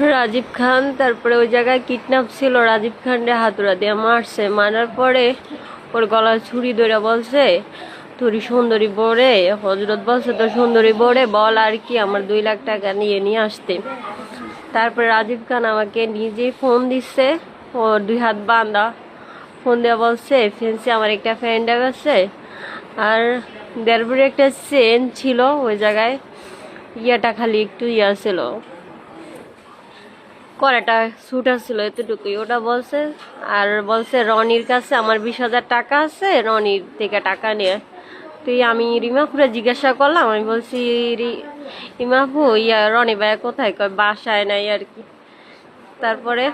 রাজীব খান তারপরে ওই জায়গায় কিডন্যাপ ছিল, রাজীব খানরে হাতুড়া দিয়ে মারছে, মারার পরে ওর গলায় ছুরি ধরে বলছে তোরই সুন্দরী বরে, হজরত বলছে তোর সুন্দরী বরে বল আর কি আমার 2 লাখ টাকা নিয়ে আসতে। তারপরে রাজীব খান আমাকে নিজেই ফোন দিচ্ছে, ওর 2 হাত বাঁধা, ফোন দেওয়া বলছে ফেন্সে আমার একটা ফ্রেন্ড আছে আর দেড় একটা চেন ছিল ওই জায়গায়, ইয়াটা খালি একটু ইয়া ছিল, কড়াটা ছুটা ছিল এতটুকুই, ওটা বলছে। আর বলছে রনির কাছে আমার 20,000 টাকা আছে, রনির থেকে টাকা নিয়ে। তুই আমি রিমাপুরে জিজ্ঞাসা করলাম, আমি বলছি রিমাপু ইয়া রনি ভাইয়া কোথায়, কয় বাসায় নাই আর কি। তারপরে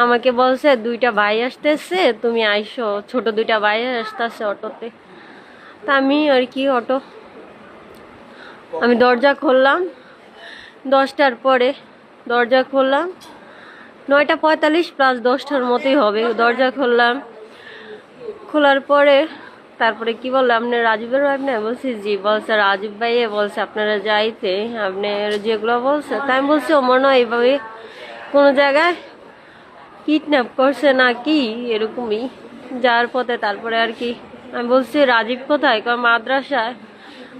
আমাকে বলছে 2টা ভাই আসতেছে তুমি আইসো, ছোট 2টা ভাই আসতেছে অটোতে। তা আমি আর কি আমি দরজা খুললাম 10টার পরে, দরজা খুললাম 9:45 প্লাস 10টার মতোই হবে, দরজা খুললাম। খোলার পরে তারপরে কি বললো আপনি রাজীবের ভাই না, বলছি জি। বলছে রাজীব ভাইয়ে বলছে আপনারা যাইতে, আপনার যেগুলো বলছে, তাই আমি বলছি ও মনে হয় এইভাবে কোনো জায়গায় কিডন্যাপ করছে না কি এরকমই যার পথে। তারপরে আর কি আমি বলছি রাজীব কোথায়, কয় মাদ্রাসায়।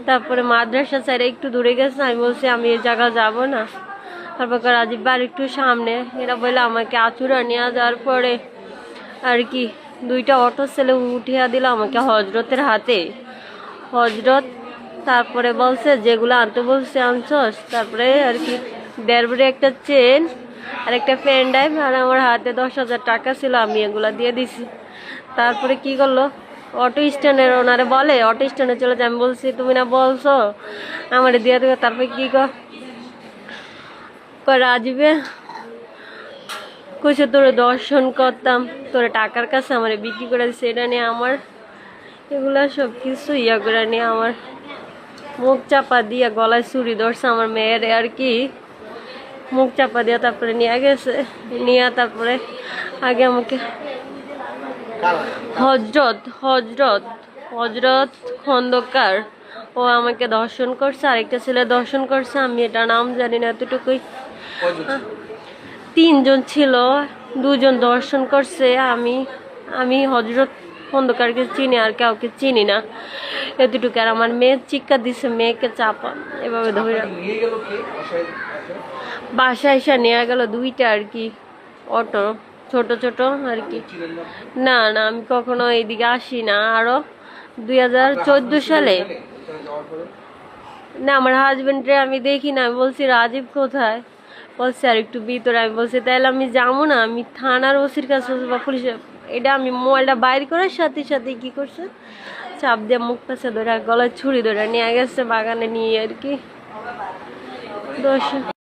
তারপরে মাদ্রাসা ছেড়ে একটু দূরে গেছে, আমি বলছি আমি এই জায়গা যাব না। তারপর রাজীব ভাই একটু সামনে, এরা বলে আমাকে আচুরা নিয়ে যাওয়ার পরে আর কি 2টা অটো ছেলে উঠিয়া দিল আমাকে হজরতের হাতে, হজরত। তারপরে বলছে যেগুলো আনতে বলছে আনছস। তারপরে আর কি দেড় একটা চেন আর একটা পেন ড্রাইভ আর আমার হাতে 10,000 টাকা ছিল, আমি এগুলা দিয়ে দিছি। তারপরে কি করলো অটো স্ট্যান্ডের ওনারে বলে অটো স্ট্যান্ডে চলে যায়। আমি বলছি তুমি না বলছো আমার দিয়ে দেবে। তারপরে কি রাজীবে কইছে তোরে দর্শন করতাম, তোরে টাকার কাছে আমার বিক্রি করে দিচ্ছে, এটা নিয়ে আমার এগুলা সব কিছু ইয়া করে নিয়ে আমার মুখ চাপা দিয়ে গলায় ছুরি ধরছে আমার মেয়ের আর কি, মুখ চাপা দিয়ে তারপরে নিয়ে গেছে। নিয়ে তারপরে আগে আমাকে হজরত খন্দকার ও আমাকে দর্শন করছে, আরেকটা ছেলে দর্শন করছে, আমি এটা নাম জানি না, এতটুকুই। 3 জন ছিল, 2 জন দর্শন করছে। আমি হজরত খন্দকারকে চিনি আর কাউকে চিনি না, এতটুকু। আর আমার মেয়ে চিৎকার দিছে, মেয়েকে চাপা এভাবে ধরে বাসায় এসে নিয়ে গেল 2টা আর কি অটো, ছোট ছোট আর কি। না না আমি কখনো এইদিকে আসি না, আরো 2014 সালে না আমার হাজবেন্ডরে আমি দেখি না। আমি বলছি রাজীব কোথায়, বলছে আর একটু ভিতরে। আমি বলছি তাহলে আমি যাবো না, আমি থানার ওসির কাছে বা পুলিশের। এটা আমি মোবাইলটা বাইর করার সাথে সাথে কি করছে চাপ দিয়ে মুখ পাশে ধরে গলায় ছুরি ধরে নিয়ে গেছে বাগানে নিয়ে আর কি।